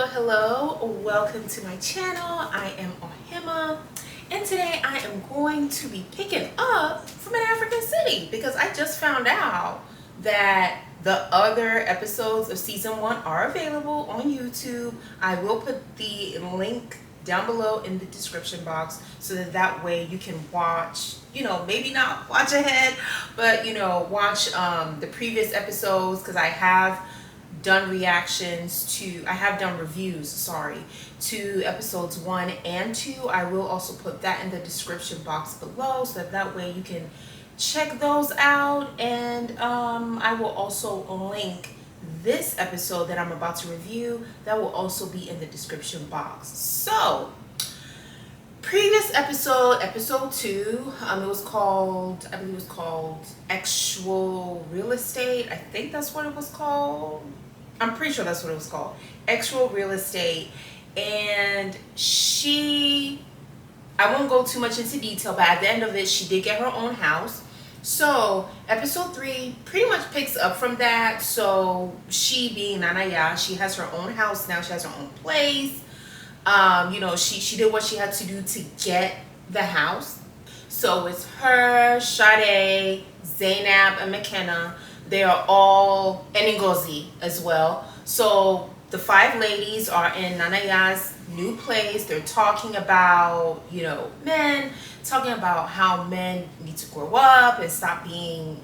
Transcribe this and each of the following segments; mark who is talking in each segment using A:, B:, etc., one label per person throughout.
A: Hello, welcome to my channel. I am Ohemaa, and today I am going to be picking up from an African city because I just found out that the other episodes of season 1 are available on YouTube. I will put the link down below in the description box so that way you can watch, maybe not watch ahead, but watch the previous episodes, because I have done reviews to episodes 1 and 2. I will also put that in the description box below so that way you can check those out, and I will also link this episode that I'm about to review. That will also be in the description box. So previous episode 2, I believe it was called Actual Real Estate. I think that's what it was called. I'm pretty sure that's what it was called. Actual Real Estate. And I won't go too much into detail, but at the end of it, she did get her own house. So episode 3 pretty much picks up from that. So she, being Nana Yaa, she has her own house now. She has her own place. She did what she had to do to get the house. So it's her, Sade, Zainab, and McKenna. They are all, and Ngozi as well. So the 5 ladies are in Nana Yaa's new place. They're talking about, men, talking about how men need to grow up and start being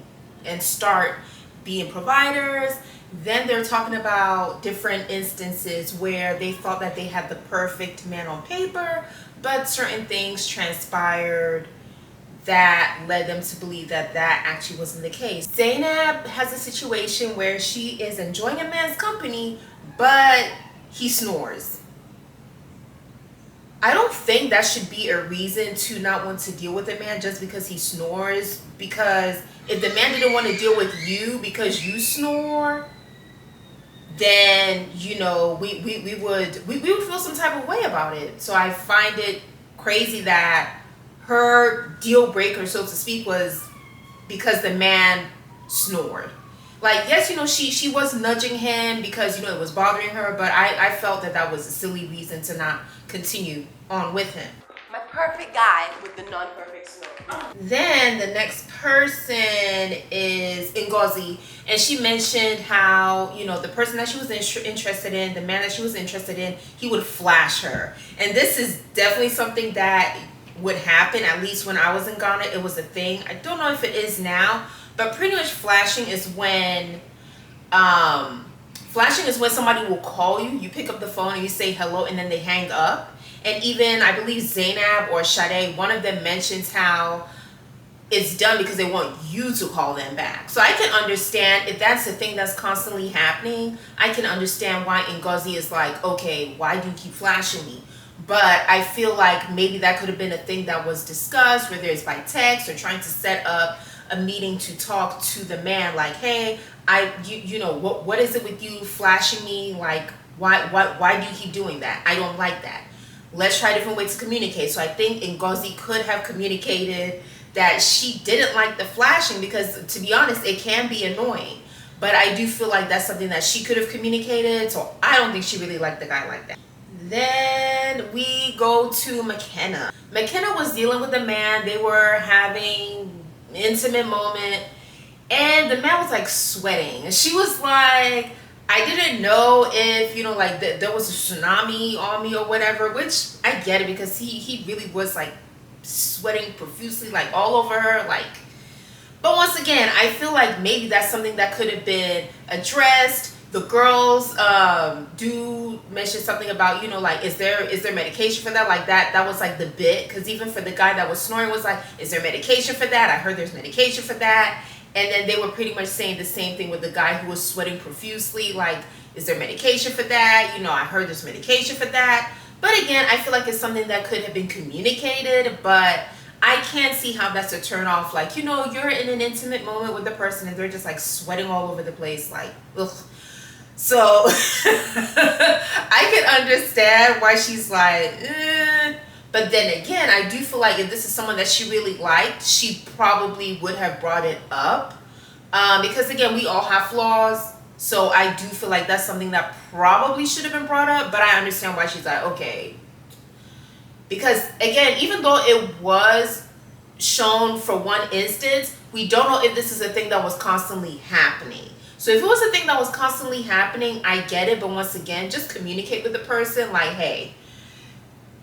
A: providers. Then they're talking about different instances where they thought that they had the perfect man on paper, but certain things transpired that led them to believe that actually wasn't the case. Zainab has a situation where she is enjoying a man's company, but he snores. I don't think that should be a reason to not want to deal with a man just because he snores. Because if the man didn't want to deal with you because you snore, then we would feel some type of way about it. So I find it crazy that her deal breaker, so to speak, was because the man snored. Like, yes, she was nudging him because it was bothering her, but I felt that was a silly reason to not continue on with him.
B: My perfect guy with the non-perfect snore.
A: Then the next person is Ngozi, and she mentioned how the person that she was interested in, the man that she was interested in, he would flash her. And this is definitely something that would happen. At least when I was in Ghana, it was a thing. I don't know if it is now, but pretty much flashing is when somebody will call you. You pick up the phone and you say hello, and then they hang up. And even, I believe, Zainab or Sade, one of them mentions how it's done because they want you to call them back. So I can understand if that's the thing that's constantly happening. I can understand why Ngozi is like, okay, why do you keep flashing me? But I feel like maybe that could have been a thing that was discussed, whether it's by text or trying to set up a meeting to talk to the man, like, hey, what is it with you flashing me? Like, why do you keep doing that? I don't like that. Let's try different ways to communicate. So I think Ngozi could have communicated that she didn't like the flashing because, to be honest, it can be annoying. But I do feel like that's something that she could have communicated. So I don't think she really liked the guy like that. Then we go to McKenna. McKenna was dealing with a man. They were having an intimate moment, and the man was like sweating. And she was like, I didn't know if, there was a tsunami on me or whatever, which I get it because he really was like sweating profusely, like all over her. But once again, I feel like maybe that's something that could have been addressed. The girls do mention something about, is there medication for that? Like that was like the bit, because even for the guy that was snoring was like, is there medication for that? I heard there's medication for that. And then they were pretty much saying the same thing with the guy who was sweating profusely. Like, is there medication for that? I heard there's medication for that. But again, I feel like it's something that could have been communicated, but I can't see how that's a turn off. Like, you're in an intimate moment with the person and they're just like sweating all over the place. Like, ugh. So I can understand why she's like, But then again, I do feel like if this is someone that she really liked, she probably would have brought it up. Because again, we all have flaws. So I do feel like that's something that probably should have been brought up, but I understand why she's like, okay. Because again, even though it was shown for one instance, we don't know if this is a thing that was constantly happening. So if it was a thing that was constantly happening, I get it. But once again, just communicate with the person like, hey,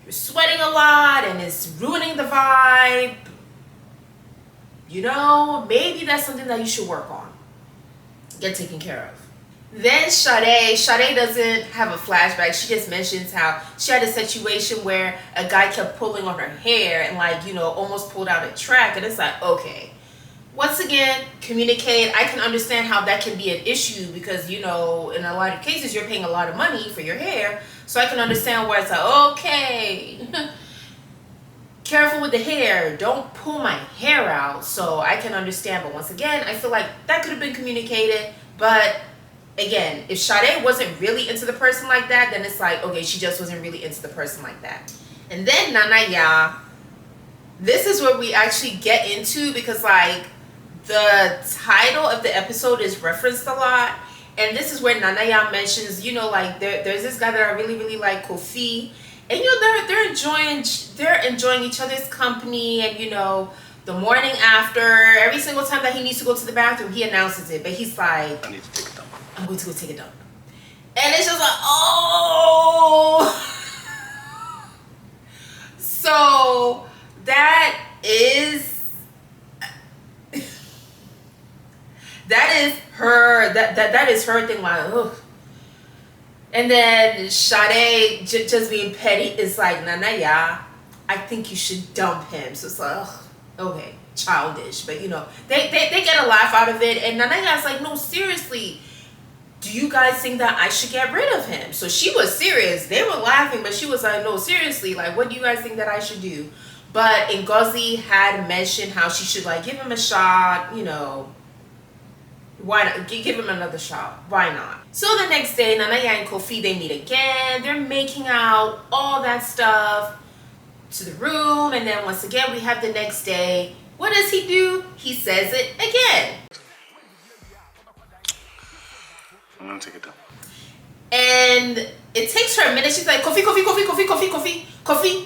A: you're sweating a lot and it's ruining the vibe. You know, maybe that's something that you should work on. Get taken care of. Then Sade doesn't have a flashback. She just mentions how she had a situation where a guy kept pulling on her hair and like, you know, almost pulled out a track. And it's like, okay, once again, communicate. I can understand how that can be an issue because, you know, in a lot of cases, you're paying a lot of money for your hair. So I can understand where it's like, okay, careful with the hair. Don't pull my hair out. So I can understand. But once again, I feel like that could have been communicated. But again, if Sade wasn't really into the person like that, then it's like, okay, she just wasn't really into the person like that. And then Nana Yaa, this is where we actually get into, because like the title of the episode is referenced a lot. And this is where Nana Yaa mentions, you know, like there's this guy that I really, really like, Kofi. And you know, they're enjoying each other's company, and you know, the morning after, every single time that he needs to go to the bathroom, he announces it. But he's like,
C: I need to take a dump.
A: I'm going to go take a dump. And it's just like, oh. So that is her thing, like, ugh. And then Sade just being petty is like, Nana Yaa, I think you should dump him. So it's like, ugh, okay, childish. But you know, they get a laugh out of it. And Nana Yaa's like, no, seriously, do you guys think that I should get rid of him? So she was serious. They were laughing, but she was like, no, seriously, like, what do you guys think that I should do? But Ngozi had mentioned how she should like give him a shot, you know. Why not? Give him another shot. Why not? So the next day, Nana Yaa and Kofi, they meet again. They're making out, all that stuff, to the room. And then once again, we have the next day. What does he do? He says it again.
C: I'm gonna take a dump.
A: And it takes her a minute. She's like, Kofi.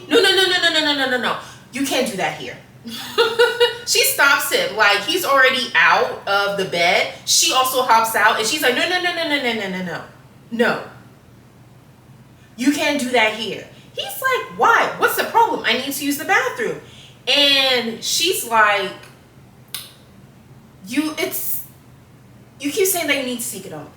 A: No. You can't do that here. She stops him. Like, he's already out of the bed. She also hops out and she's like, no. You can't do that here. He's like, why? What's the problem? I need to use the bathroom. And she's like, you keep saying that you need to take it off.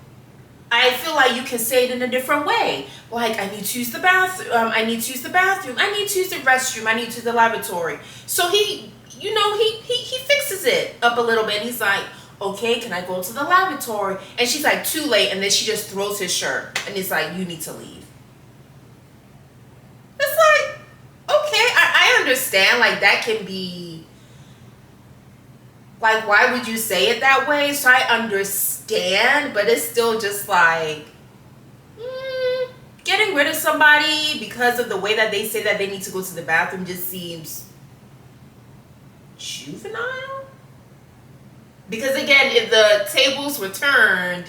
A: I feel like you can say it in a different way. Like, I need to use the bathroom. I need to use the bathroom. I need to use the restroom. I need to use the lavatory. So he, you know, he fixes it up a little bit. He's like, okay, can I go to the lavatory? And she's like, too late. And then she just throws his shirt. And he's like, you need to leave. It's like, okay, I understand. Like, that can be, like, why would you say it that way? So I understand, but it's still just like, getting rid of somebody because of the way that they say that they need to go to the bathroom just seems juvenile. Because again, if the tables were turned,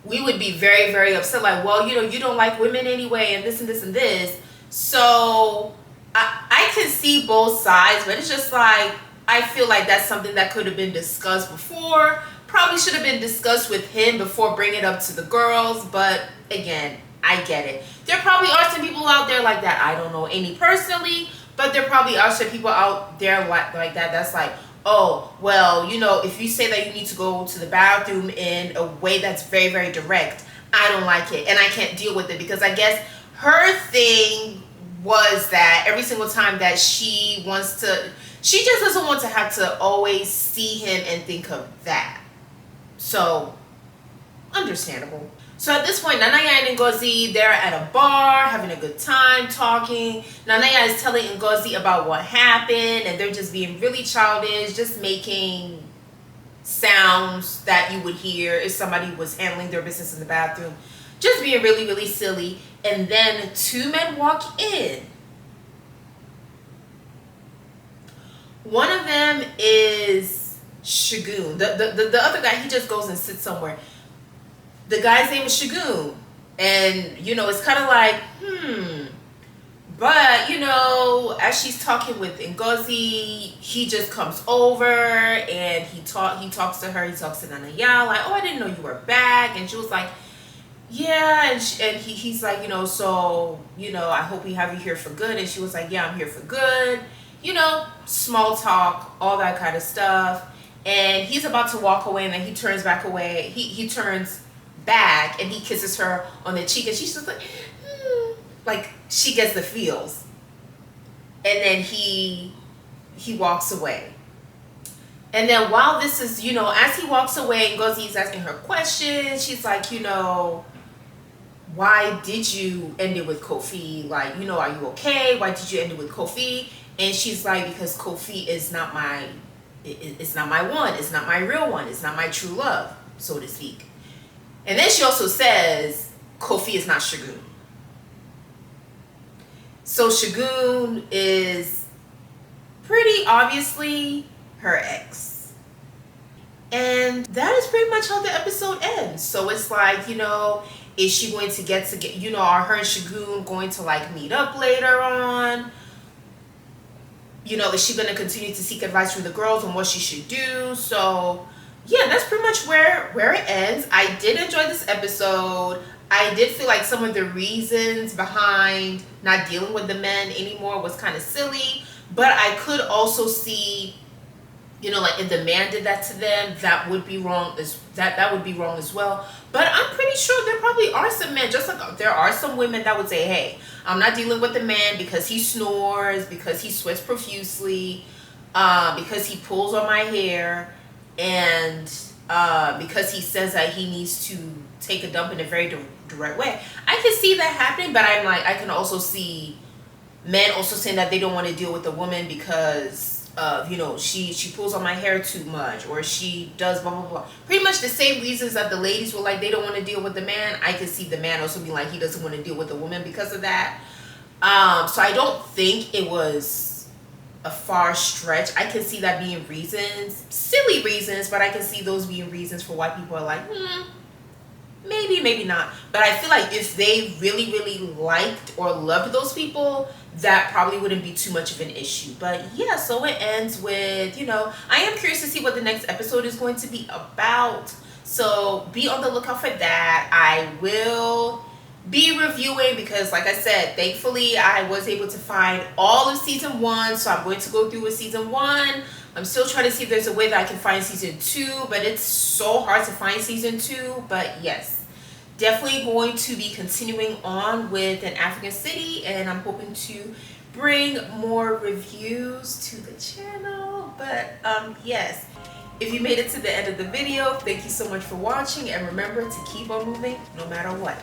A: we would be very, very upset. Like, well, you know, you don't like women anyway, and this and this and this. So I can see both sides, but it's just like, I feel like that's something that could have been discussed before. Probably should have been discussed with him before bringing it up to the girls. But again, I get it. There probably are some people out there like that. I don't know any personally, but there probably are some people out there like that. That's like, oh, well, you know, if you say that you need to go to the bathroom in a way that's very, very direct, I don't like it. And I can't deal with it because I guess her thing was that every single time that she wants to, she just doesn't want to have to always see him and think of that. So, understandable. So at this point, Nana Yaa and Ngozi, they're at a bar, having a good time, talking. Nana Yaa is telling Ngozi about what happened, and they're just being really childish, just making sounds that you would hear if somebody was handling their business in the bathroom. Just being really, really silly. And then two men walk in. One of them is Shagun. The other guy, he just goes and sits somewhere. the guy's name is Shagun. And, you know, it's kind of like, But, you know, as she's talking with Ngozi, he just comes over and he talks to her. He talks to Nana Yaa, like, oh, I didn't know you were back. And she was like, yeah. And he's like, you know, so, you know, I hope we have you here for good. And she was like, yeah, I'm here for good. You know, small talk, all that kind of stuff. And he's about to walk away, and then he turns back away. He turns back and he kisses her on the cheek, and she's just like she gets the feels. And then he walks away. And then while this is, you know, as he walks away, Ngozi's asking her questions. She's like, you know, why did you end it with Kofi? Like, you know, are you okay? Why did you end it with Kofi? And she's like, because Kofi is not my, it's not my one. It's not my real one. It's not my true love, so to speak. And then she also says, Kofi is not Shagun. So Shagun is pretty obviously her ex. And that is pretty much how the episode ends. So it's like, you know, is she going to get, you know, are her and Shagun going to like meet up later on? You know, is she going to continue to seek advice from the girls on what she should do? So yeah, that's pretty much where it ends. I did enjoy this episode. I did feel like some of the reasons behind not dealing with the men anymore was kind of silly, but I could also see, you know, like if the man did that to them, that would be wrong that would be wrong as well. But I'm pretty sure there probably are some men, just like there are some women that would say, hey, I'm not dealing with the man because he snores, because he sweats profusely, because he pulls on my hair, and because he says that he needs to take a dump in a very direct way. I can see that happening, but I'm like, I can also see men also saying that they don't want to deal with a woman because of, you know, she pulls on my hair too much, or she does blah blah blah. Pretty much the same reasons that the ladies were like they don't want to deal with the man. I can see the man also being like he doesn't want to deal with the woman because of that. So I don't think it was a far stretch. I can see that being reasons, silly reasons, but I can see those being reasons for why people are like, maybe, maybe not. But I feel like if they really, really liked or loved those people, that probably wouldn't be too much of an issue. But yeah, so it ends with, you know, I am curious to see what the next episode is going to be about. So be on the lookout for that. I will be reviewing because, like I said, thankfully I was able to find all of season 1. So I'm going to go through with season 1. I'm still trying to see if there's a way that I can find season 2, but it's so hard to find season 2. But yes, definitely going to be continuing on with An African City, and I'm hoping to bring more reviews to the channel. But yes, if you made it to the end of the video, thank you so much for watching, and remember to keep on moving no matter what.